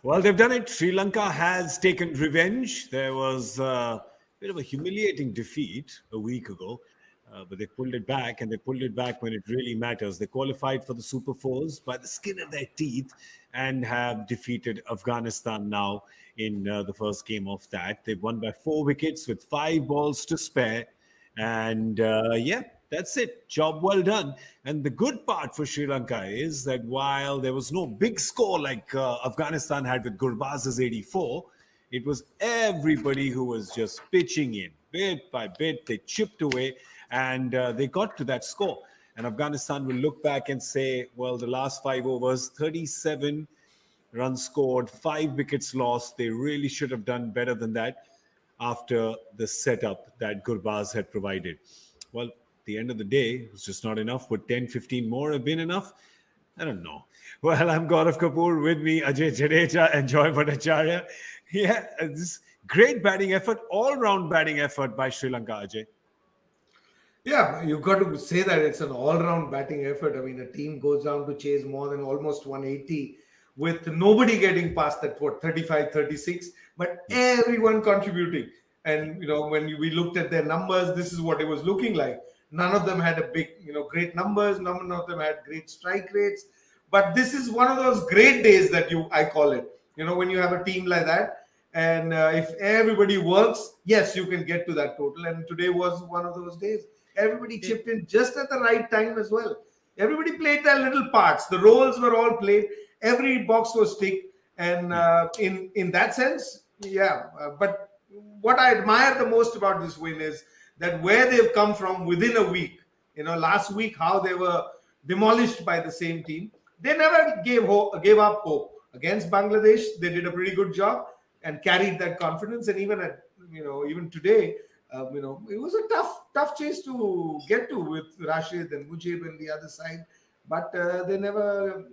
Well, they've done it. Sri Lanka has taken revenge. There was a bit of a humiliating defeat a week ago, but they pulled it back, and they pulled it back when it really matters. They qualified for the Super Fours by the skin of their teeth and have defeated Afghanistan now in the first game of that. They've won by 4 wickets with 5 balls to spare. And yeah, that's it. Job well done. And the good part for Sri Lanka is that while there was no big score like Afghanistan had with Gurbazz's 84, it was everybody who was just pitching in bit by bit. They chipped away and they got to that score. And Afghanistan will look back and say, well, the last 5 overs, 37 runs scored, 5 wickets lost. They really should have done better than that after the setup that Gurbaz had provided. Well, at the end of the day, it was just not enough. Would 10, 15 more have been enough? I don't know. Well, I'm Gaurav Kapur. With me, Ajay Jadeja and Joy Bhattacharya. Yeah, this great batting effort, all-round batting effort by Sri Lanka, Ajay. Yeah, you've got to say that it's an all-round batting effort. I mean, a team goes down to chase more than almost 180 with nobody getting past that, 35, 36, but everyone contributing. And, when we looked at their numbers, this is what it was looking like. None of them had a big, great numbers. None of them had great strike rates. But this is one of those great days that I call it. When you have a team like that. And if everybody works, yes, you can get to that total. And today was one of those days. Everybody chipped in just at the right time as well. Everybody played their little parts. The roles were all played. Every box was ticked. And in that sense, yeah. But what I admire the most about this win is that where they've come from within a week. Last week, how they were demolished by the same team. They never gave up hope. Against Bangladesh, they did a pretty good job and carried that confidence. And even today, it was a tough chase to get to with Rashid and Mujib and the other side, but they never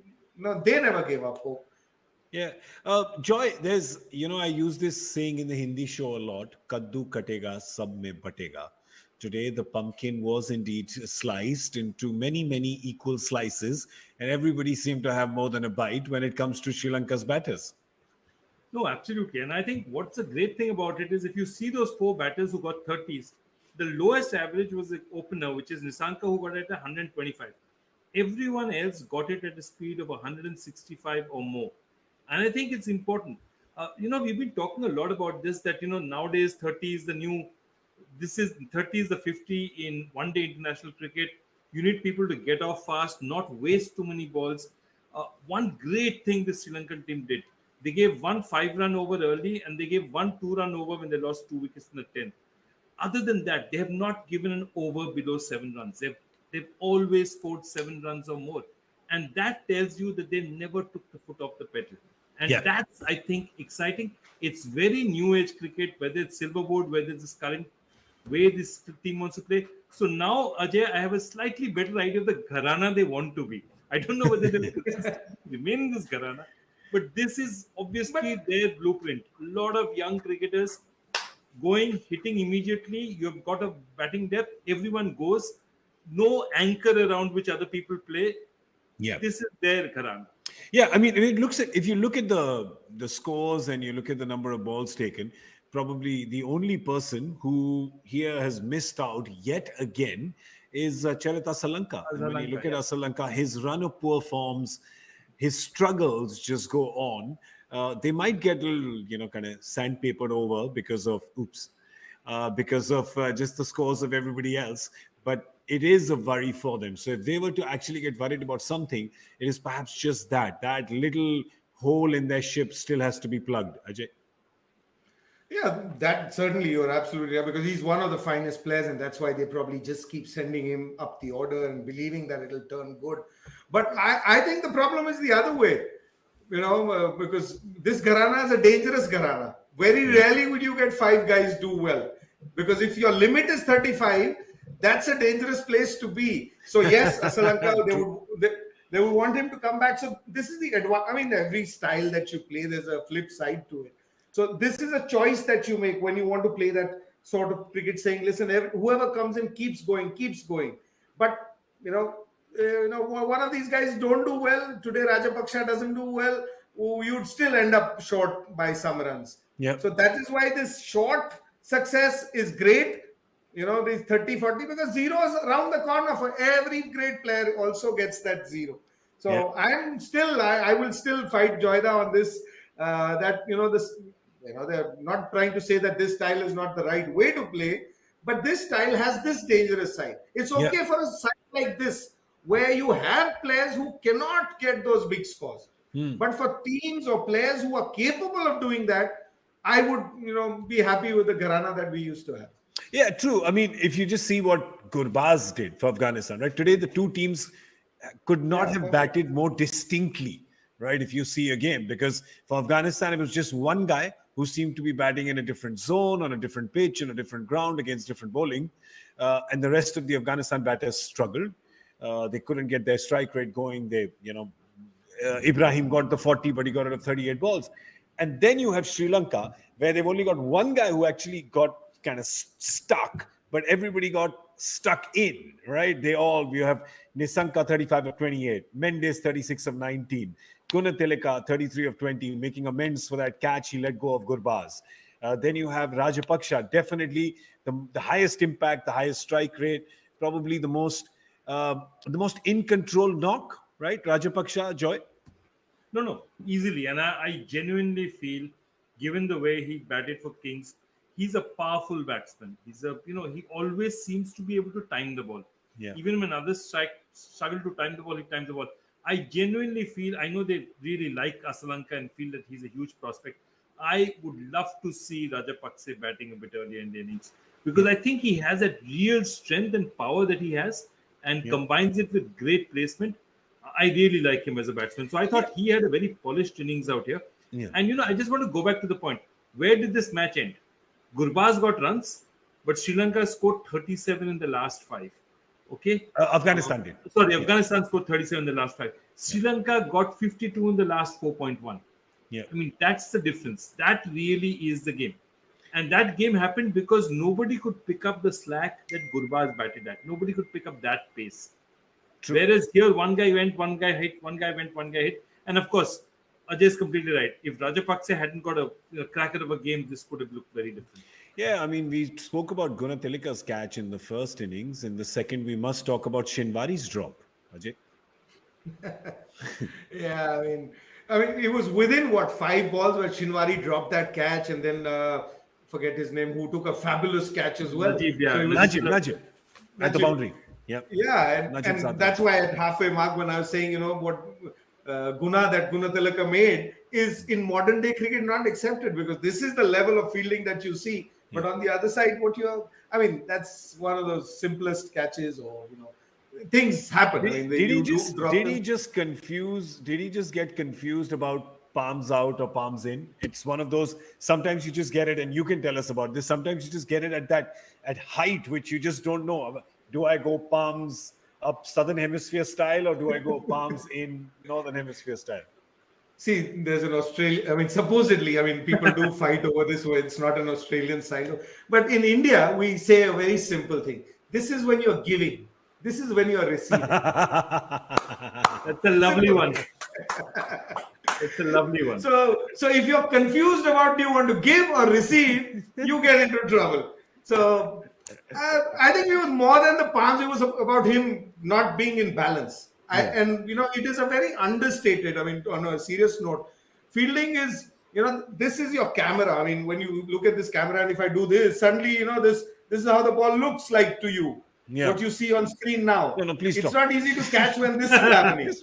gave up hope. Yeah. Joy, I use this saying in the Hindi show a lot, Kaddu katega, sab mein batega. Today, the pumpkin was indeed sliced into many, many equal slices, and everybody seemed to have more than a bite when it comes to Sri Lanka's batters. No, absolutely. And I think what's a great thing about it is if you see those 4 batters who got 30s, the lowest average was the opener, which is Nisanka, who got it at 125. Everyone else got it at a speed of 165 or more. And I think it's important. We've been talking a lot about this, that, nowadays 30 is the new, 30 is the 50 in one-day international cricket. You need people to get off fast, not waste too many balls. One great thing the Sri Lankan team did, they gave 1 5-run over early and they gave 1 2-run over when they lost 2 wickets in the 10th. Other than that, they have not given an over below 7 runs. They've always scored 7 runs or more. And that tells you that they never took the foot off the pedal. And that's, I think, exciting. It's very new age cricket, whether it's Silverboard, whether it's this current way this team wants to play. So now, Ajay, I have a slightly better idea of the Gharana they want to be. I don't know whether they'll remain in this Gharana. But this is obviously their blueprint. A lot of young cricketers hitting immediately. You've got a batting depth. Everyone goes. No anchor around which other people play. Yeah. This is their Gharana. Yeah, I mean, if you look at the scores and you look at the number of balls taken, probably the only person who here has missed out yet again is Charita Salanka. And when you look at Asalanka, his run of poor forms, his struggles just go on. They might get a little, kind of sandpapered over because of just the scores of everybody else. But it is a worry for them. So if they were to actually get worried about something, it is perhaps just that little hole in their ship still has to be plugged. Ajay. Yeah, that certainly you're absolutely right, because he's one of the finest players, and that's why they probably just keep sending him up the order and believing that it'll turn good. But I think the problem is the other way, because this Gharana is a dangerous Gharana. Very rarely would you get 5 guys do well, because if your limit is 35, that's a dangerous place to be. So yes, Asalanka, they would want him to come back. So this is the advantage. I mean, every style that you play, there's a flip side to it. So this is a choice that you make when you want to play that sort of cricket, saying, listen, whoever comes in keeps going. But, one of these guys don't do well. Today, Rajapaksa doesn't do well. you'd still end up short by some runs. Yep. So that is why this short success is great. These 30, 40, because zeros around the corner for every great player also gets that zero. So I will still fight Joyda on this, they're not trying to say that this style is not the right way to play, but this style has this dangerous side. It's okay for a side like this, where you have players who cannot get those big scores. But for teams or players who are capable of doing that, I would, be happy with the Gharana that we used to have. Yeah, true. I mean, if you just see what Cricbuzz did for Afghanistan, right? Today, the two teams could not have batted more distinctly, right? If you see a game, because for Afghanistan, it was just one guy who seemed to be batting in a different zone, on a different pitch, on a different ground, against different bowling. And the rest of the Afghanistan batters struggled. They couldn't get their strike rate going. Ibrahim got the 40, but he got out of 38 balls. And then you have Sri Lanka, where they've only got one guy who actually got kind of stuck, but everybody got stuck in, right? You have Nisanka 35 of 28, Mendes 36 of 19, Gunatilaka 33 of 20, making amends for that catch he let go of Cricbuzz. Then you have Rajapaksa, definitely the highest impact, the highest strike rate, probably the most in control knock, right? Rajapaksa, Joy? No, easily. And I genuinely feel, given the way he batted for Kings, he's a powerful batsman. He always seems to be able to time the ball. Yeah. Even when others struggle to time the ball, he times the ball. I genuinely feel, I know they really like Asalanka and feel that he's a huge prospect. I would love to see Rajapaksa batting a bit earlier in the innings, because I think he has that real strength and power that he has, and combines it with great placement. I really like him as a batsman. So I thought he had a very polished innings out here. Yeah. And I just want to go back to the point. Where did this match end? Cricbuzz got runs, but Sri Lanka scored 37 in the last 5. Okay? Afghanistan did. Afghanistan scored 37 in the last 5. Sri Lanka got 52 in the last 4.1. Yeah. I mean, that's the difference. That really is the game. And that game happened because nobody could pick up the slack that Cricbuzz batted at. Nobody could pick up that pace. True. Whereas here, one guy went, one guy hit, one guy went, one guy hit. And of course, Ajay is completely right. If Rajapaksa hadn't got a cracker of a game, this could have looked very different. Yeah, I mean, we spoke about Gunatilaka's catch in the first innings. In the second, we must talk about Shinwari's drop. Ajay? Yeah, I mean, it was within 5 balls where Shinwari dropped that catch, and then forget his name, who took a fabulous catch as well. Najib at the boundary. Yep. Yeah, and that's why at halfway mark when I was saying, what Guna that Gunatilaka made is in modern day cricket not accepted, because this is the level of fielding that you see. But on the other side, that's one of those simplest catches, or things happen. Did he just get confused about palms out or palms in? It's one of those, sometimes you just get it, and you can tell us about this. Sometimes you just get it at height, which you just don't know. Do I go palms up Southern Hemisphere style, or do I go palms in Northern Hemisphere style? See, there's an Australian, supposedly, people do fight over this, where it's not an Australian style. But in India, we say a very simple thing. This is when you're giving. This is when you're receiving. That's a lovely one. It's a lovely one. So if you're confused about do you want to give or receive, you get into trouble. So I think it was more than the palms. It was about him not being in balance. And it is a very understated. On a serious note, fielding is, this is your camera. When you look at this camera, and if I do this, suddenly, this is how the ball looks like to you. Yeah. What you see on screen now. No, please it's stop. Not easy to catch when this is happening.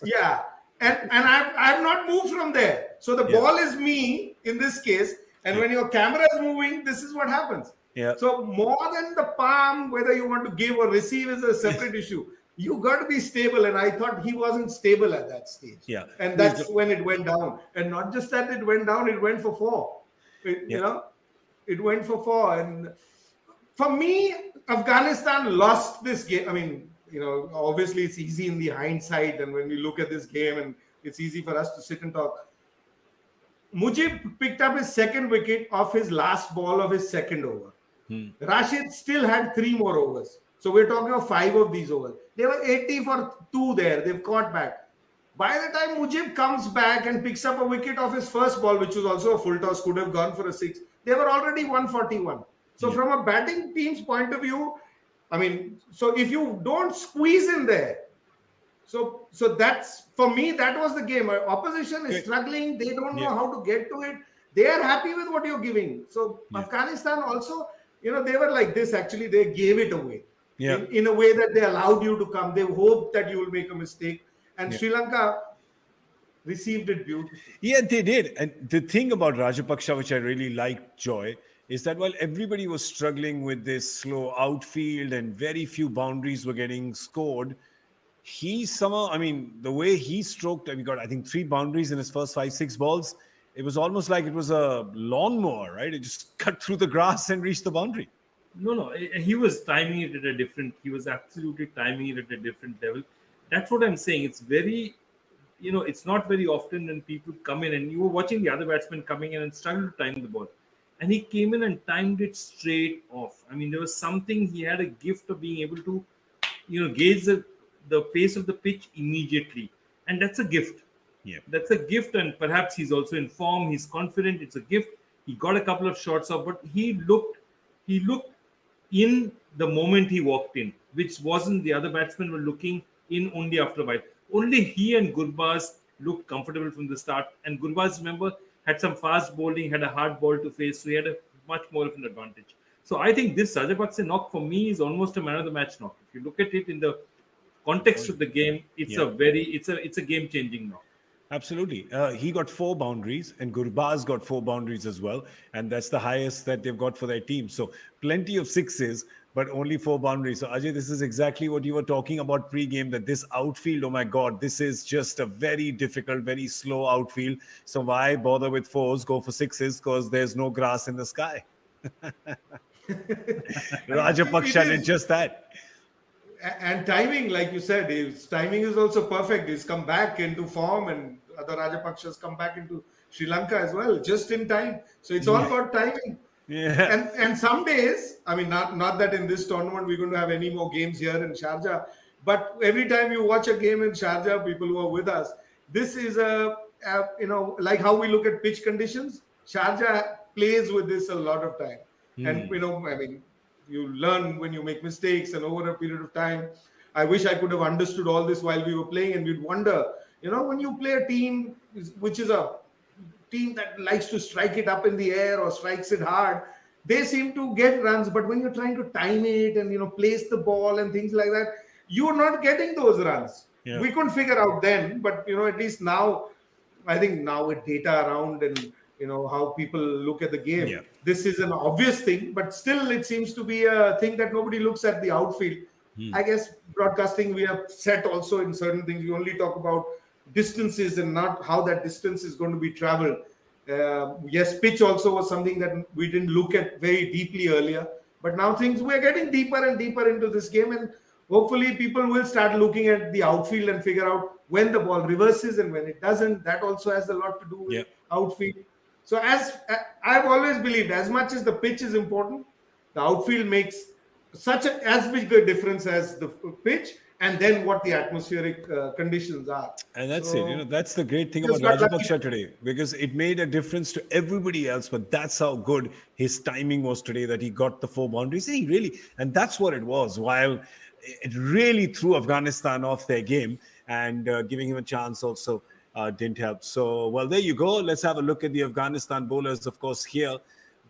Yeah. And I've not moved from there. So the ball is me in this case. And when your camera is moving, this is what happens. Yeah. So more than the palm, whether you want to give or receive is a separate issue. You got to be stable. And I thought he wasn't stable at that stage. Yeah. And that's when it went down. And not just that it went down, it went for 4. It went for 4. And for me, Afghanistan lost this game. Obviously it's easy in the hindsight. And when we look at this game, and it's easy for us to sit and talk. Mujib picked up his second wicket off his last ball of his second over. Rashid still had 3 more overs. So we're talking of 5 of these overs. They were 80 for 2 there. They've caught back. By the time Mujib comes back and picks up a wicket off his first ball, which was also a full toss, could have gone for a 6, they were already 141. So from a batting team's point of view, I mean, so if you don't squeeze in there, so that's, for me, that was the game. Opposition is struggling. They don't know how to get to it. They are happy with what you're giving. So Afghanistan also, they were like this. Actually, they gave it away in a way that they allowed you to come. They hoped that you will make a mistake. And Sri Lanka received it beautifully. Yeah, they did. And the thing about Rajapaksa, which I really liked, Joy, is that while everybody was struggling with this slow outfield and very few boundaries were getting scored, he somehow, I mean, the way he stroked, he got, I think, 3 boundaries in his first 5-6 balls. It was almost like it was a lawnmower, right? It just cut through the grass and reached the boundary. No, he was timing it at a different, he was absolutely timing it at a different level. That's what I'm saying. It's very, it's not very often when people come in and you were watching the other batsmen coming in and struggle to time the ball. And he came in and timed it straight off. I mean, there was something, he had a gift of being able to, gauge the pace of the pitch immediately. And that's a gift. Yeah. That's a gift. And perhaps he's also in form. He's confident. It's a gift. He got a couple of shots off, but he looked in the moment he walked in, which wasn't, the other batsmen were looking in only after a while. Only he and Cricbuzz looked comfortable from the start. And Cricbuzz, remember, had some fast bowling, had a hard ball to face, so he had a much more of an advantage. So I think this Rajapaksa knock for me is almost a man of the match knock. If you look at it in the context of the game, it's a game changing knock. Absolutely. He got 4 boundaries and Cricbuzz got 4 boundaries as well. And that's the highest that they've got for their team. So plenty of 6s, but only 4 boundaries. So Ajay, this is exactly what you were talking about pre-game, that this outfield, oh my God, this is just a very difficult, very slow outfield. So why bother with 4s, go for 6s, because there's no grass in the sky. Rajapaksa did just that. And timing, like you said, his timing is also perfect. He's come back into form, and other Rajapaksas come back into Sri Lanka as well, just in time. So it's all about timing. Yeah. And some days, I mean, not that in this tournament we're going to have any more games here in Sharjah, but every time you watch a game in Sharjah, people who are with us, this is like how we look at pitch conditions. Sharjah plays with this a lot of time, and I mean, you learn when you make mistakes, and over a period of time, I wish I could have understood all this while we were playing, and we'd wonder, when you play a team which is a team that likes to strike it up in the air or strikes it hard, they seem to get runs. But when you're trying to time it and place the ball and things like that, you're not getting those runs. Yeah. We couldn't figure out then, but at least now, I think now with data around and how people look at the game, this is an obvious thing, but still it seems to be a thing that nobody looks at the outfield. I guess broadcasting, we have set also in certain things, we only talk about distances and not how that distance is going to be traveled. Yes, pitch also was something that we didn't look at very deeply earlier, but now we're getting deeper and deeper into this game, and hopefully people will start looking at the outfield and figure out when the ball reverses and when it doesn't. That also has a lot to do with outfield. So as I've always believed, as much as the pitch is important, the outfield makes as big a difference as the pitch, and then what the atmospheric conditions are. And that's it. That's the great thing about Rajapaksa today, because it made a difference to everybody else. But that's how good his timing was today, that he got the 4 boundaries. And that's what it was. While it really threw Afghanistan off their game, and giving him a chance also didn't help. So, well, there you go. Let's have a look at the Afghanistan bowlers. Of course, here,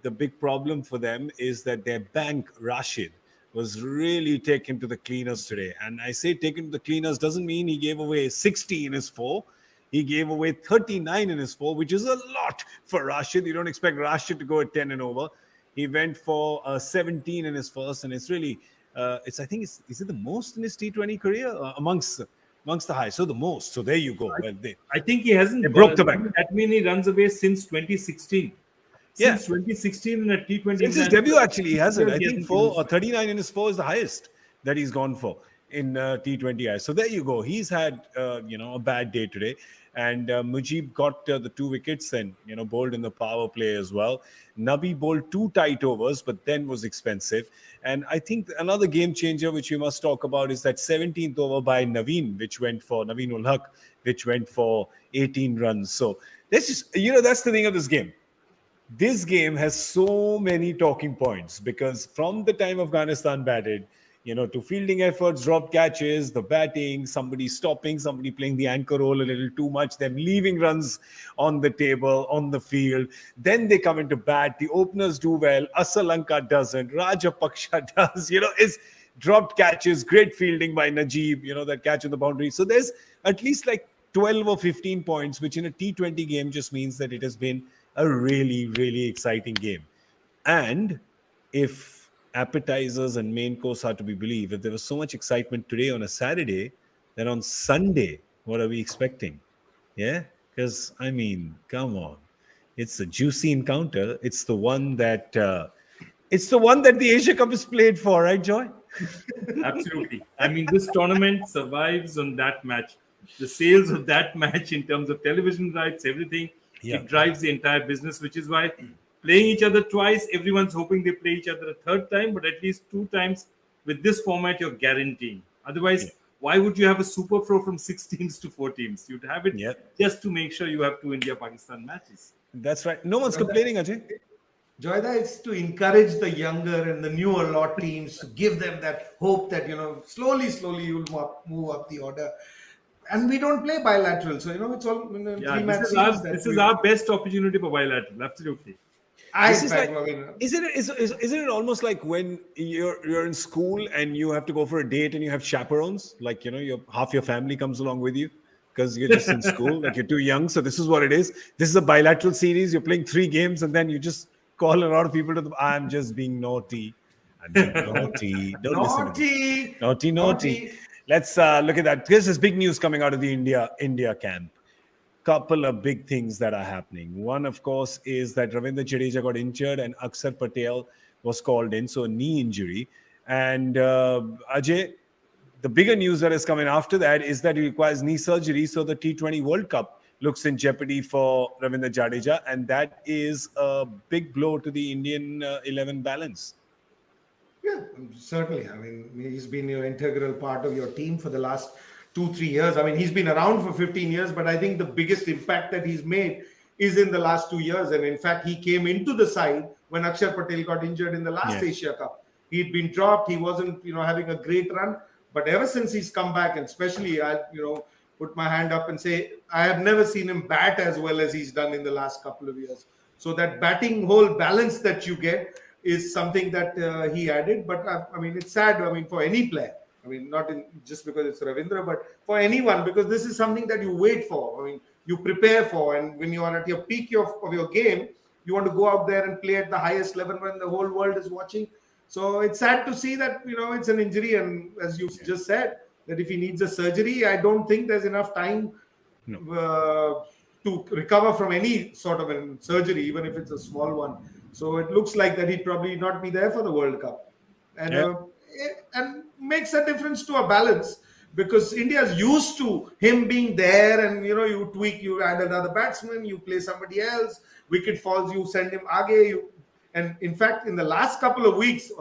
the big problem for them is that their bank, Rashid, was really taken to the cleaners today. And I say taken to the cleaners doesn't mean he gave away 60 in his 4. He gave away 39 in his 4, which is a lot for Rashid. You don't expect Rashid to go at 10 and over. He went for 17 in his first, and it's really, I think is it the most in his T20 career amongst the high? So the most. So there you go. I think he hasn't broke the bank that many runs away since 2016. Since 2016 in a T20. Since his debut, actually, he hasn't. I think 4 or 39 in his 4 is the highest that he's gone for. in T20I. So there you go. He's had a bad day today, and Mujib got the 2 wickets and bowled in the power play as well. Nabi bowled 2 tight overs, but then was expensive. And I think another game changer which we must talk about is that 17th over by Naveen ul Haq, which went for 18 runs. So that's just that's the thing of this game. This game has so many talking points because from the time Afghanistan batted, to fielding efforts, drop catches, the batting, somebody stopping, somebody playing the anchor role a little too much, them leaving runs on the table, on the field. Then they come into bat. The openers do well. Sri Lanka doesn't. Rajapaksa does. Is dropped catches, great fielding by Najib, that catch on the boundary. So there's at least like 12 or 15 points, which in a T20 game just means that it has been a really, really exciting game. And if appetizers and main course are to be believed, if there was so much excitement today on a Saturday, then on Sunday, what are we expecting? Yeah? Because, come on. It's a juicy encounter. It's the one that the Asia Cup is played for, right, Joy? Absolutely. This tournament survives on that match. The sales of that match in terms of television rights, everything, it drives the entire business, which is why playing each other twice, everyone's hoping they play each other a third time, but at least 2 times with this format, you're guaranteeing. Otherwise, why would you have a Super Pro from 6 teams to 4 teams? You'd have it just to make sure you have 2 India-Pakistan matches. That's right. No one's complaining, Ajay. Joyda, it's to encourage the younger and the newer lot teams, to give them that hope that, slowly you'll move up the order. And we don't play bilateral. So, it's all 3-match series. This is our best opportunity for bilateral. Absolutely. Isn't it almost like when you're in school and you have to go for a date and you have chaperones? Like, half your family comes along with you because you're just in school, like you're too young. So this is what it is. This is a bilateral series. You're playing 3 games and then you just call a lot of people I'm just being naughty. I'm being naughty. Don't listen to me. Naughty. Let's look at that. This is big news coming out of the India camp. Couple of big things that are happening. One, of course, is that Ravindra Jadeja got injured and Akshar Patel was called in, so a knee injury. And Ajay, the bigger news that is coming after that is that he requires knee surgery, so the T20 World Cup looks in jeopardy for Ravindra Jadeja, and that is a big blow to the Indian 11 balance. Yeah, certainly. He's been your integral part of your team for the last 2-3 years. He's been around for 15 years, but I think the biggest impact that he's made is in the last 2 years. And in fact, he came into the side when Akshar Patel got injured in the last Asia Cup. He'd been dropped. He wasn't, having a great run. But ever since he's come back, and especially I, put my hand up and say, I have never seen him bat as well as he's done in the last couple of years. So that batting whole balance that you get is something that he added. But it's sad, for any player. Not just because it's Ravindra, but for anyone, because this is something that you wait for. You prepare for, and when you are at your peak of your game, you want to go out there and play at the highest level when the whole world is watching. So it's sad to see that, it's an injury. And as you just said, that if he needs a surgery, I don't think there's enough time to recover from any sort of a surgery, even if it's a small one. So it looks like that he'd probably not be there for the World Cup. And makes a difference to a balance, because India's used to him being there, and you tweak, you add another batsman, you play somebody else, wicket falls, you send him Age. And in fact, in the last couple of weeks,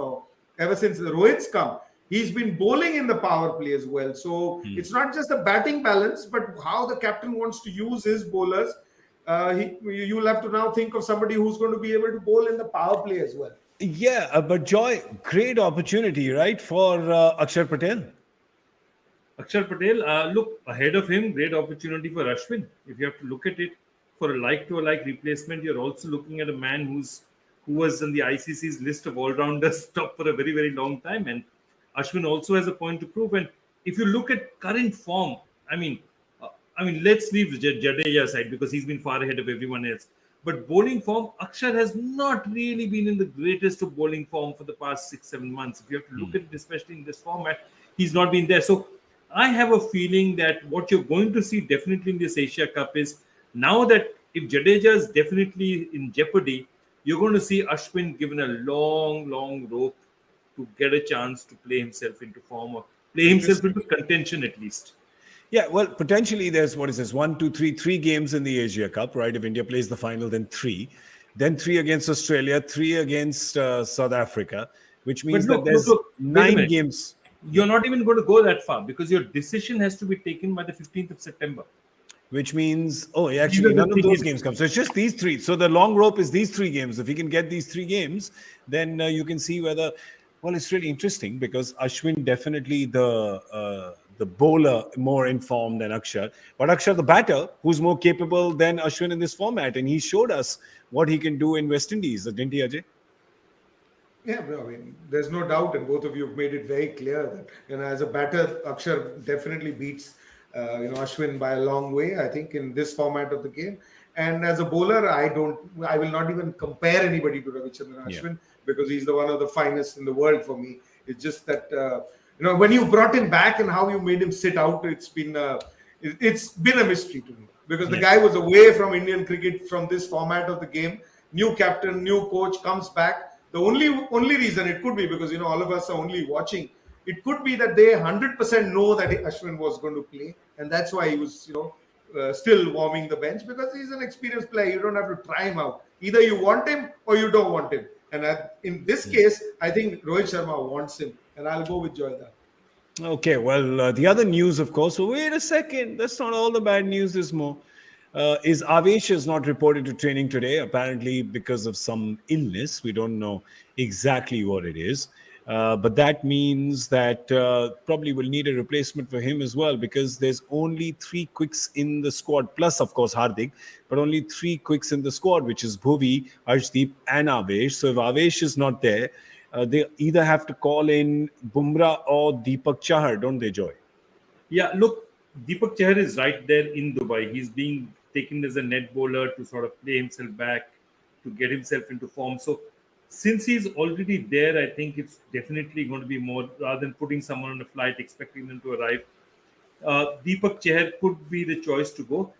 ever since the Rohit's come, he's been bowling in the power play as well. So it's not just the batting balance, but how the captain wants to use his bowlers. You'll have to now think of somebody who's going to be able to bowl in the power play as well. Yeah, but Joy, great opportunity, right, for Akshar Patel? Akshar Patel, look, ahead of him, great opportunity for Ashwin. If you have to look at it for a like-to-like replacement, you're also looking at a man who was on the ICC's list of all-rounders top for a very, very long time. And Ashwin also has a point to prove. And if you look at current form, let's leave Jadeja aside because he's been far ahead of everyone else. But bowling form, Akshar has not really been in the greatest of bowling form for the past 6-7 months. If you have to look at it, especially in this format, he's not been there. So I have a feeling that what you're going to see definitely in this Asia Cup is, now that if Jadeja is definitely in jeopardy, you're going to see Ashwin given a long rope to get a chance to play himself into form, or play himself into contention at least. Yeah, well, potentially there's, what is this, 1, 2, 3 games in the Asia Cup, right? If India plays the final, then three against Australia, three against South Africa, which But means that there's look, wait a 9 minute. games. You're not even going to go that far because your decision has to be taken by the 15th of September. Which means, oh, These actually, are the none of three those games. games come. So it's just these 3. So the long rope is these 3 games. If he can get these 3 games, then you can see whether. Well, it's really interesting because Ashwin definitely the bowler more informed than Akshar, but Akshar the batter who's more capable than Ashwin in this format, and he showed us what he can do in West Indies, didn't he, Ajay? Yeah, I mean, there's no doubt, and both of you have made it very clear that as a batter, Akshar definitely beats Ashwin by a long way. I think in this format of the game, and as a bowler, I will not even compare anybody to Ravichandran Ashwin because he's the one of the finest in the world for me. It's just that when you brought him back and how you made him sit out, it's been a mystery to me because the guy was away from Indian cricket from this format of the game. New captain, new coach comes back. The only reason it could be because all of us are only watching. It could be that they 100% know that Ashwin was going to play, and that's why he was still warming the bench because he's an experienced player. You don't have to try him out. Either you want him or you don't want him. And in this case, I think Rohit Sharma wants him, and I'll go with Joyda. Okay, well, the other news, of course. So wait a second, that's not all the bad news. There's more. Is Avesh is not reported to training today, apparently because of some illness. We don't know exactly what it is. But that means that probably we'll need a replacement for him as well because there's only 3 quicks in the squad, plus, of course, Hardik, but only 3 quicks in the squad, which is Bhuvi, Arshdeep and Avesh. So if Avesh is not there, they either have to call in Bumrah or Deepak Chahar, don't they, Joy? Yeah, look, Deepak Chahar is right there in Dubai. He's being taken as a net bowler to sort of play himself back, to get himself into form. So since he's already there, I think it's definitely going to be more rather than putting someone on a flight, expecting them to arrive. Deepak Chahar could be the choice to go.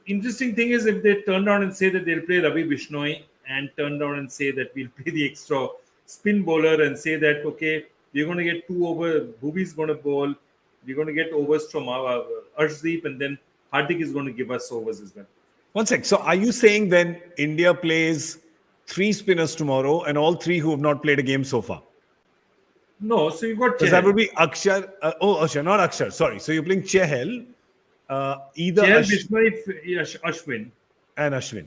Interesting thing is if they turn around and say that they'll play Ravi Bishnoi and turn around and say that we'll play the extra spin bowler and say that, okay, we're going to get 2 over, Bhuvi's going to bowl, we're going to get overs from our Arshdeep, and then Hardik is going to give us overs as well. One sec. So are you saying then India plays 3 spinners tomorrow and all 3 who have not played a game so far? No, so you've got Because Chahal. that would be Akshar. Akshar, not Akshar. Sorry. So you're playing Chahal, either Chahal, Bishnoi, Ashwin. and Ashwin.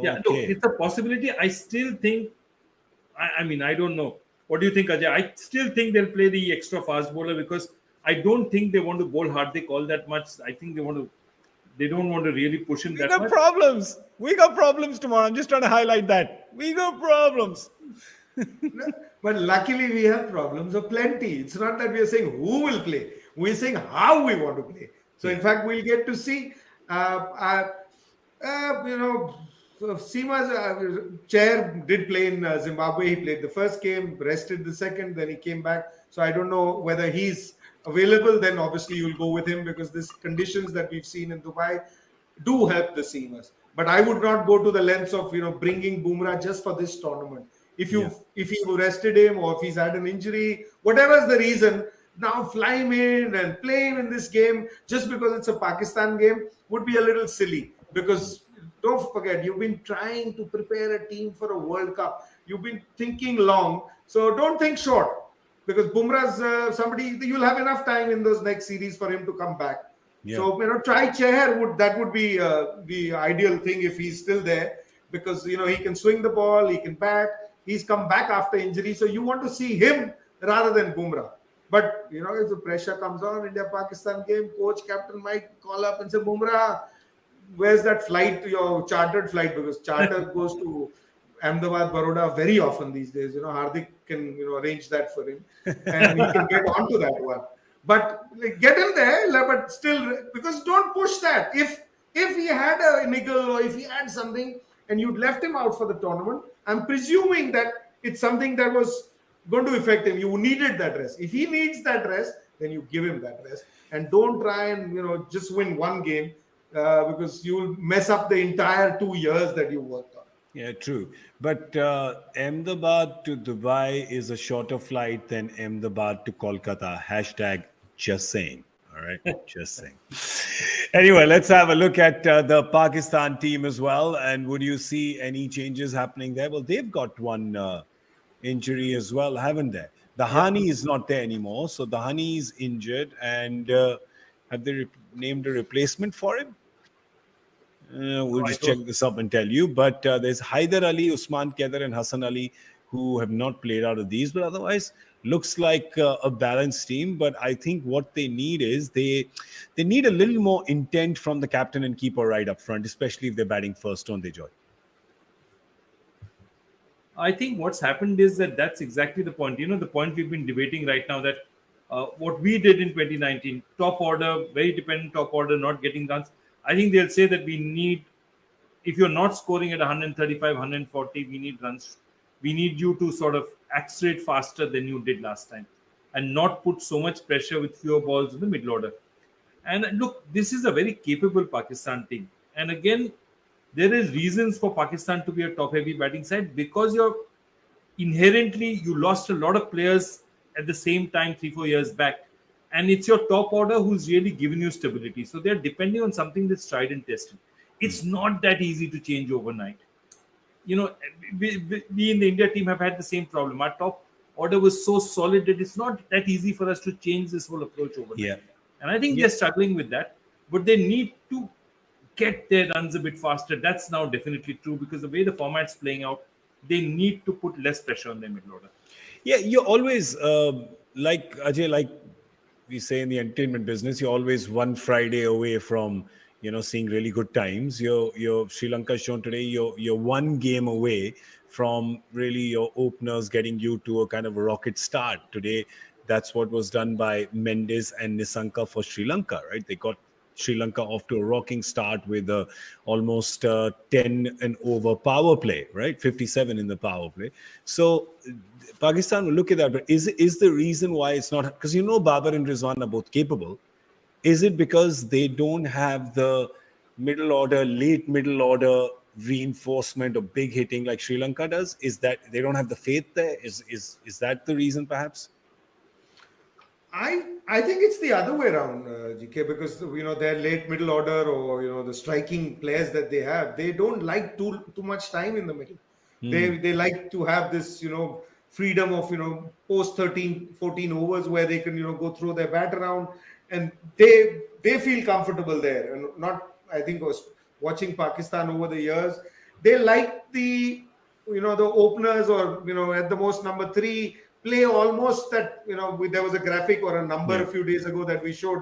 Yeah, look, it's a possibility. I still think, I mean, I don't know. What do you think, Ajay? I still think they'll play the extra fast bowler because I don't think they want to bowl Hardik all that much. I think they don't want to really push him We that got much. problems. We got problems tomorrow. I'm just trying to highlight that. We got problems. But luckily, we have problems of plenty. It's not that we are saying who will play. We're saying how we want to play. So, in fact, we'll get to see, Seema's chair did play in Zimbabwe. He played the first game, rested the second, then he came back. So, I don't know whether he's available. Then, obviously, you'll go with him because these conditions that we've seen in Dubai do help the Seamers. But I would not go to the lengths of bringing Bumrah just for this tournament. If you rested him or if he's had an injury, whatever is the reason, now fly him in and play him in this game just because it's a Pakistan game would be a little silly. Because don't forget, you've been trying to prepare a team for a World Cup. You've been thinking long, so don't think short. Because Bumrah's somebody, you'll have enough time in those next series for him to come back. Yeah. So try Chahar. That would be the ideal thing if he's still there, because he can swing the ball, he can bat. He's come back after injury, so you want to see him rather than Bumrah. But if the pressure comes on India-Pakistan game, coach captain might call up and say, Bumrah, where's that flight, your chartered flight? Because charter goes to Ahmedabad, Baroda very often these days. Hardik can arrange that for him, and he can get onto that one. But get him there, but still, because don't push that. If he had a niggle or if he had something and you'd left him out for the tournament, I'm presuming that it's something that was going to affect him. You needed that rest. If he needs that rest, then you give him that rest, and don't try and just win one game because you'll mess up the entire 2 years that you worked on. Yeah, true. But Ahmedabad to Dubai is a shorter flight than Ahmedabad to Kolkata. Hashtag just saying. All right, just saying. Anyway, let's have a look at the Pakistan team as well. And would you see any changes happening there? Well, they've got one injury as well, haven't they? The Yeah. Hani is not there anymore. So the Hani is injured. And have they named a replacement for him? We'll No, I just check don't. this up and tell you. But there's Haider Ali, Usman Kedar, and Hassan Ali who have not played out of these. But otherwise, looks like a balanced team. But I think what they need is they need a little more intent from the captain and keeper right up front, especially if they're batting first, don't they, Joy? I think what's happened is that that's exactly the point. The point we've been debating right now, that what we did in 2019, top order, very dependent top order, not getting runs. I think they'll say that we need, if you're not scoring at 135, 140, we need runs. We need you to sort of accelerate faster than you did last time and not put so much pressure with fewer balls in the middle order. And look, this is a very capable Pakistan team. And again, there is reasons for Pakistan to be a top-heavy batting side because you lost a lot of players at the same time 3-4 years back, and it's your top order who's really given you stability. So they're depending on something that's tried and tested. It's not that easy to change overnight. We in the India team have had the same problem. Our top order was so solid that it's not that easy for us to change this whole approach overnight. Yeah. And I think they're struggling with that, but they need to get their runs a bit faster. That's now definitely true because the way the format's playing out, they need to put less pressure on their middle order. Yeah, you're always like Ajay, like we say in the entertainment business, you're always one Friday away from seeing really good times. Your Sri Lanka shown today. You're one game away from really your openers getting you to a kind of a rocket start today. That's what was done by Mendes and Nisanka for Sri Lanka, right? They got Sri Lanka off to a rocking start with almost 10 and over power play, right? 57 in the power play. So Pakistan will look at that. But is the reason why it's not, because Babar and Rizwan are both capable. Is it because they don't have the middle order, late middle order reinforcement or big hitting like Sri Lanka does? Is that they don't have the faith there? Is that the reason perhaps? I think it's the other way around, GK, because their late middle order or the striking players that they have, they don't like too much time in the middle. They like to have this freedom of post 13, 14 overs where they can go throw their bat around, and they feel comfortable there. And not, I think, was watching Pakistan over the years, they like the the openers or at the most number 3 play almost that there was a graphic or a number a few days ago that we showed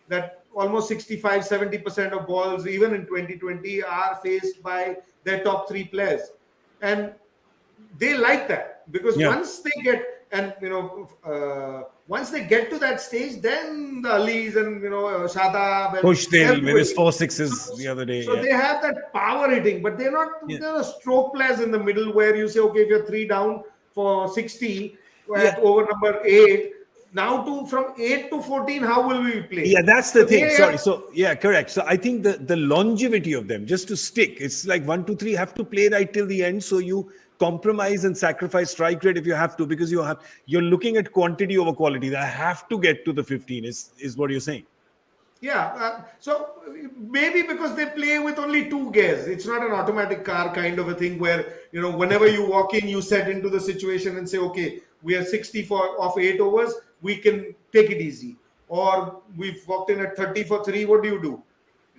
that almost 65-70% of balls even in 2020 are faced by their top 3 players, and they like that because once they get once they get to that stage, then the Alis and Shadab and Pushdil with his 4-6s the other day. So they have that power hitting, but they're not they're stroke players in the middle where you say, okay, if you're 3 down for 60 at over number 8, now from 8 to 14, how will we play? Yeah, that's the thing. Sorry. So correct. So I think the longevity of them, just to stick, it's like 1, 2, 3 have to play right till the end. So you compromise and sacrifice strike rate if you have to, because you're looking at quantity over quality. They have to get to the 15 is what you're saying. Yeah, so maybe because they play with only 2 gears, it's not an automatic car kind of a thing where whenever you walk in, you set into the situation and say, okay, we are 60 off 8 overs, we can take it easy. Or we've walked in at 30 for 3, what do?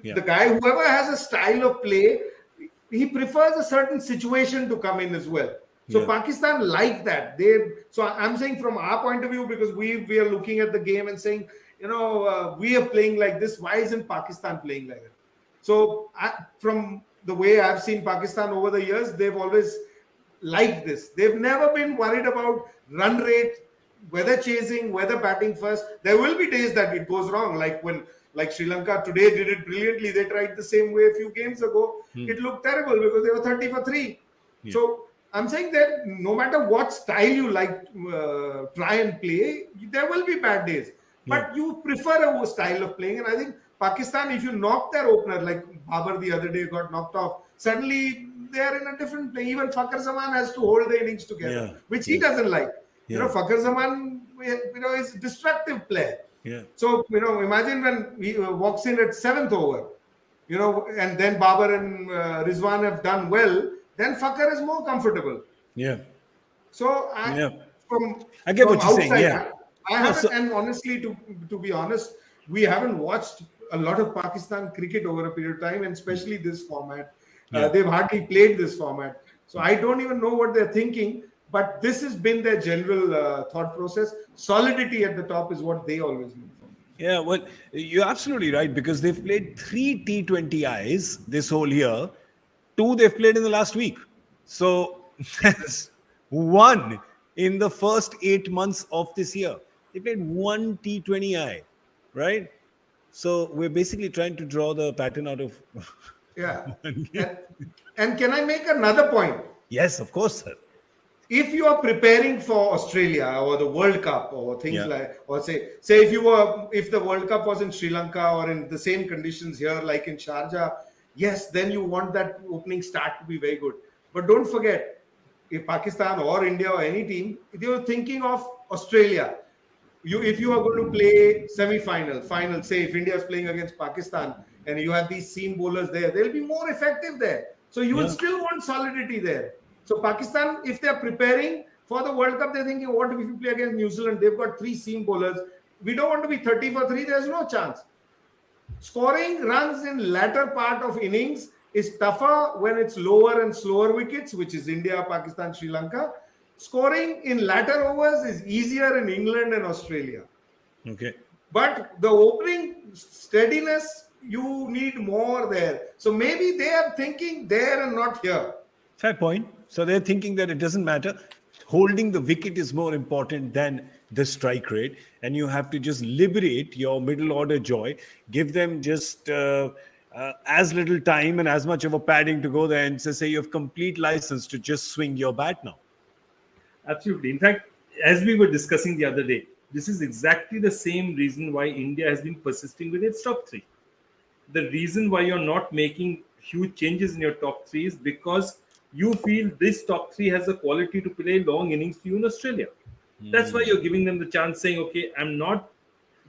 Yeah. The guy, whoever has a style of play, he prefers a certain situation to come in as well. So Pakistan like that. So I'm saying from our point of view, because we are looking at the game and saying, we are playing like this. Why isn't Pakistan playing like that? So from the way I've seen Pakistan over the years, they've always liked this. They've never been worried about run rate, whether chasing, whether batting first. There will be days that it goes wrong, like Sri Lanka today did it brilliantly. They tried the same way a few games ago. It looked terrible because they were 30 for 3. Yeah. So I'm saying that no matter what style you like, try and play, there will be bad days. But you prefer a style of playing. And I think Pakistan, if you knock their opener, like Babar the other day got knocked off, suddenly they are in a different play. Even Fakhar Zaman has to hold the innings together, which he doesn't like. Fakhar Zaman, is a destructive player. So, imagine when he walks in at 7th over, and then Babar and Rizwan have done well, then Fakhar is more comfortable. So, I from get what you're outside, saying. I haven't, and honestly, to be honest, we haven't watched a lot of Pakistan cricket over a period of time, and especially this format. They've hardly played this format. So I don't even know what they're thinking, but this has been their general thought process. Solidity at the top is what they always look for. Yeah, well, you're absolutely right, because they've played 3 T20Is this whole year. 2 they've played in the last week. So that's 1 in the first 8 months of this year. They played 1 T20I, right? So we're basically trying to draw the pattern out of... And can I make another point? Yes, of course, sir. If you are preparing for Australia or the World Cup or things like, or say if the World Cup was in Sri Lanka or in the same conditions here like in Sharjah, yes, then you want that opening start to be very good. But don't forget, if Pakistan or India or any team, if you're thinking of Australia, if you are going to play semi-final, final, say if India is playing against Pakistan and you have these seam bowlers there, they'll be more effective there. So you will still want solidity there. So Pakistan, if they're preparing for the World Cup, they're thinking, what if we play against New Zealand? They've got 3 seam bowlers. We don't want to be 30 for 3. There's no chance. Scoring runs in latter part of innings is tougher when it's lower and slower wickets, which is India, Pakistan, Sri Lanka. Scoring in latter overs is easier in England and Australia. Okay. But the opening steadiness, you need more there. So maybe they are thinking there and not here. Fair point. So they're thinking that it doesn't matter. Holding the wicket is more important than the strike rate. And you have to just liberate your middle order joy. Give them just as little time and as much of a padding to go there and say you have complete license to just swing your bat now. Absolutely. In fact, as we were discussing the other day, this is exactly the same reason why India has been persisting with its top 3. The reason why you're not making huge changes in your top 3 is because you feel this top 3 has the quality to play long innings for you in Australia. That's why you're giving them the chance, saying, okay,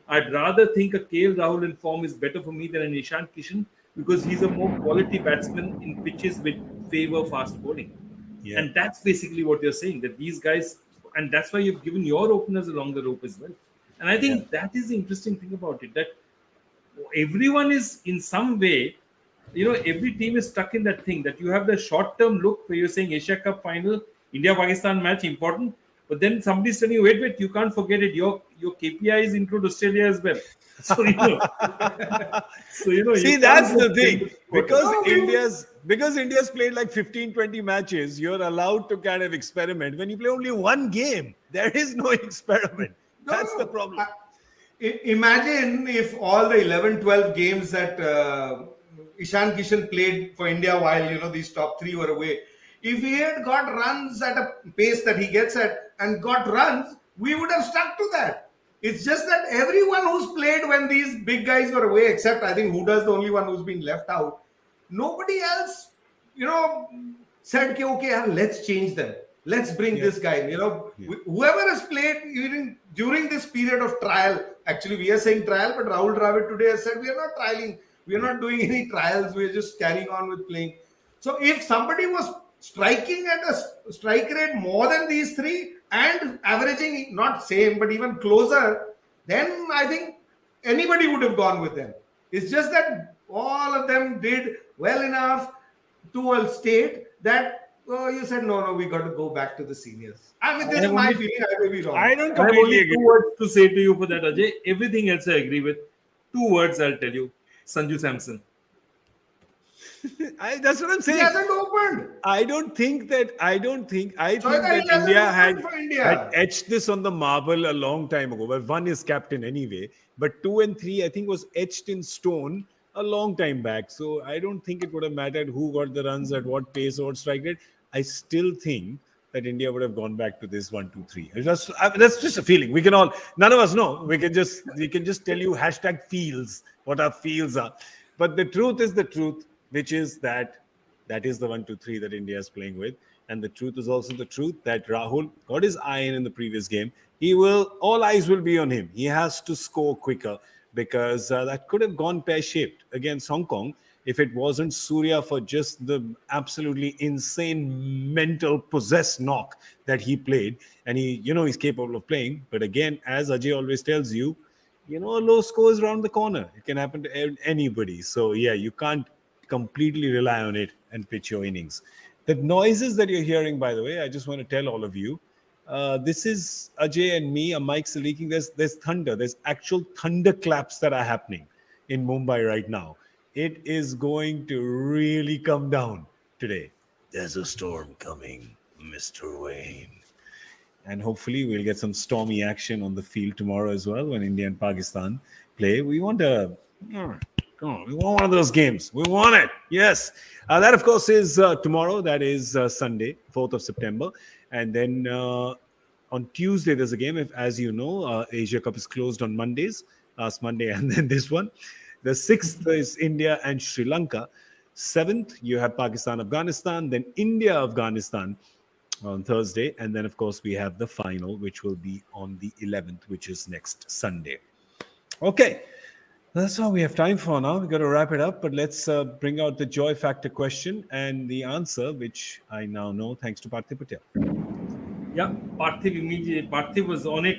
I'd rather think a KL Rahul in form is better for me than an Ishan Kishan, because he's a more quality batsman in pitches with favor fast bowling. Yeah. And that's basically what you're saying, that these guys, and that's why you've given your openers a longer rope as well. And I think that is the interesting thing about it, that everyone is in some way, every team is stuck in that thing that you have the short-term look where you're saying Asia Cup final, India-Pakistan match important, but then somebody's telling you, wait, you can't forget it. Your KPIs include Australia as well. So, see, that's the thing. Because India's played like 15, 20 matches, you're allowed to kind of experiment. When you play only one game, there is no experiment. That's the problem. Imagine if all the 11, 12 games that Ishan Kishan played for India while, these top 3 were away. If he had got runs at a pace that he gets at and got runs, we would have stuck to that. It's just that everyone who's played when these big guys were away, except I think Huda's the only one who's been left out. Nobody else, said, okay, let's change them. Let's bring this guy. Whoever has played even during this period of trial, actually we are saying trial, but Rahul Dravid today has said we are not trialing. We are not doing any trials. We are just carrying on with playing. So if somebody was striking at a strike rate more than these 3 and averaging not same, but even closer, then I think anybody would have gone with them. It's just that all of them did well enough to a state that you said, no, we got to go back to the seniors. I mean, this is my feeling. I may be wrong. I don't completely agree. 2 words to say to you for that, Ajay. Everything else I agree with. 2 words I'll tell you. Sanju Samson. That's what I'm saying. He hasn't opened. I think that India had etched this on the marble a long time ago. Well, 1 is captain anyway, but 2 and 3 I think was etched in stone a long time back. So I don't think it would have mattered who got the runs at what pace or what strike rate. I still think that India would have gone back to this 1, 2, 3. That's just a feeling. We can none of us know. We can just tell you #feels, what our feels are. But the truth is the truth, which is that That is the 1-2-3 that India is playing with. And the truth is also the truth that Rahul got his iron in the previous game. All eyes will be on him. He has to score quicker because that could have gone pear-shaped against Hong Kong if it wasn't Surya for just the absolutely insane mental possessed knock that he played. And he's capable of playing. But again, as Ajay always tells you, a low score is around the corner. It can happen to anybody. So yeah, you can't completely rely on it and pitch your innings. The noises that you're hearing, by the way, I just want to tell all of you, this is Ajay and me. Our mics are leaking. There's thunder. There's actual thunderclaps that are happening in Mumbai right now. It is going to really come down today. There's a storm coming, Mr. Wayne. And hopefully we'll get some stormy action on the field tomorrow as well when India and Pakistan play. We want we want one of those games. We want it. Yes. That, of course, is tomorrow. That is Sunday, 4th of September. And then on Tuesday, there's a game. As you know, Asia Cup is closed on Mondays, last Monday, and then this one. The 6th is India and Sri Lanka. 7th, you have Pakistan, Afghanistan, then India, Afghanistan on Thursday. And then, of course, we have the final, which will be on the 11th, which is next Sunday. Okay. That's all we have time for now. We've got to wrap it up, but let's bring out the joy factor question and the answer, which I now know thanks to Parthiv Patel. Yeah, Parthiv was on it.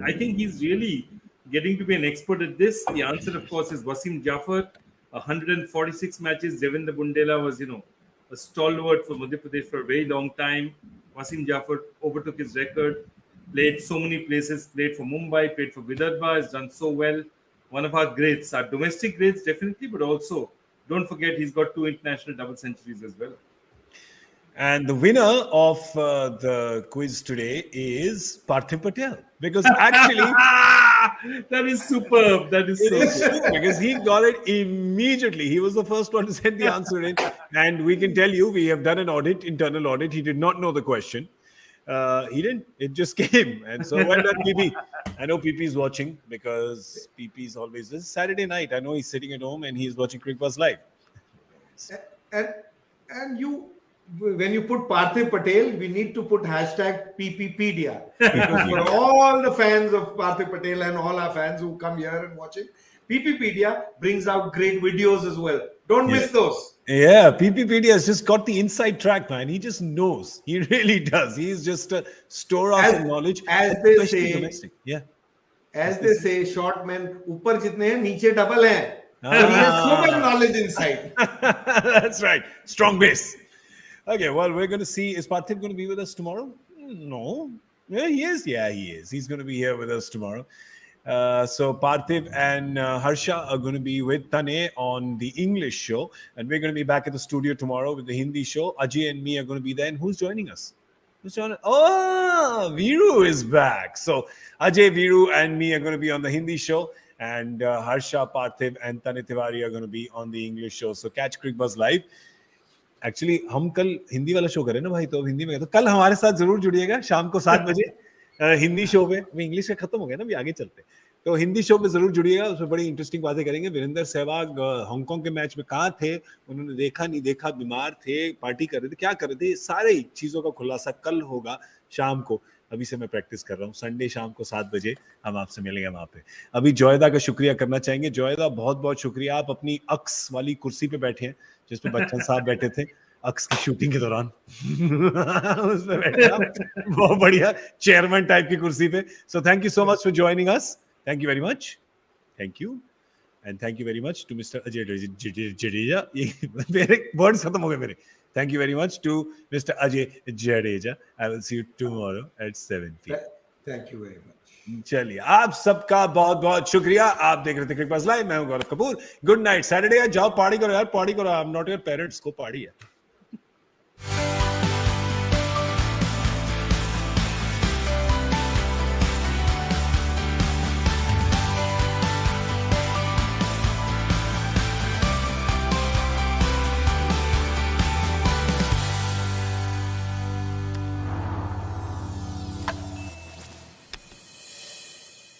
I think he's really getting to be an expert at this. The answer, of course, is Wasim Jaffer. 146 matches. Devendra Bundela was, a stalwart for Madhya Pradesh for a very long time. Wasim Jaffer overtook his record, played so many places, played for Mumbai, played for Vidarbha, has done so well. One of our greats, our domestic greats, definitely, but also don't forget he's got 2 international double centuries as well. And the winner of the quiz today is Parthiv Patel, because actually that is superb. That is so good. Because he got it immediately. He was the first one to send the answer in, and we can tell you we have done an internal audit. He did not know the question. He didn't. It just came. And so well done, PP. I know PP is watching because PP is always this Saturday night. I know he's sitting at home and he's watching Cricbuzz live. And when you put Parthiv Patel, we need to put hashtag PPpedia. Because for all the fans of Parthiv Patel and all our fans who come here and watch it, PPpedia brings out great videos as well. Don't miss those. Yeah, PPpedia has just got the inside track, man. He just knows. He really does. He's just a storehouse of knowledge. As they say, domestic. Yeah. As they say, short men, upar jitne hain, niche double hain. So he has so much knowledge inside. That's right. Strong base. Okay, well, we're going to see. Is Parthiv going to be with us tomorrow? No. Yeah, he is. Yeah, he is. He's going to be here with us tomorrow. So Parthiv and Harsha are going to be with Tane on the English show, and we're going to be back at the studio tomorrow with the Hindi show. Ajay and me are going to be there. And who's joining us? Oh, Viru is back. So Ajay, Viru, and me are going to be on the Hindi show, and Harsha, Parthiv, and Tane Tiwari are going to be on the English show. So catch Cricbuzz live. Actually हम कल हिंदी वाला show करें ना भाई, तो हिंदी में तो कल हमारे साथ जरूर जुड़िएगा शाम को 7 बजे हिंदी शो पे. इंग्लिश का खत्म हो गया ना, भी आगे चलते. तो हिंदी शो पे जरूर जुड़िएगा, उसमें बड़ी इंटरेस्टिंग बातें करेंगे. वीरेंद्र सहवाग हांगकांग के मैच में कहाँ थे, उन्होंने देखा नहीं देखा, बीमार थे, पार्टी कर रहे थे, क्या कर रहे थे, सारे चीजों का खुलासा कल होगा शाम को. अभी से मैं प्रैक्टिस कर रहा हूँ. संडे शाम को 7 बजे हम आपसे मिलेंगे वहां पे. अभी जोयदा का शुक्रिया करना चाहेंगे. जोयदा, बहुत बहुत शुक्रिया. आप अपनी अक्स वाली कुर्सी पे बैठे हैं जिसपे बच्चन साहब बैठे थे अक्स की शूटिंग के दौरान. उसमें बैठे बहुत बढ़िया चेयरमैन टाइप की कुर्सी पे. So thank you so much for joining us. Thank you very much. Thank you. And thank you very much to mister Ajay Jadeja. मेरे वर्ड्स खत्म हो गए मेरे. Thank you very much to Mr. Ajay Jadeja. I will see you tomorrow at 7 p.m. Thank you very much. चलिए, आप सबका बहुत बहुत शुक्रिया. आप देख रहे थे क्रिकबज़ लाइव. मैं हूं Gaurav Kapoor. Good night. Saturday है, जाओ पार्टी करो यार, पार्टी करो. I am not your parents, को पार्टी है.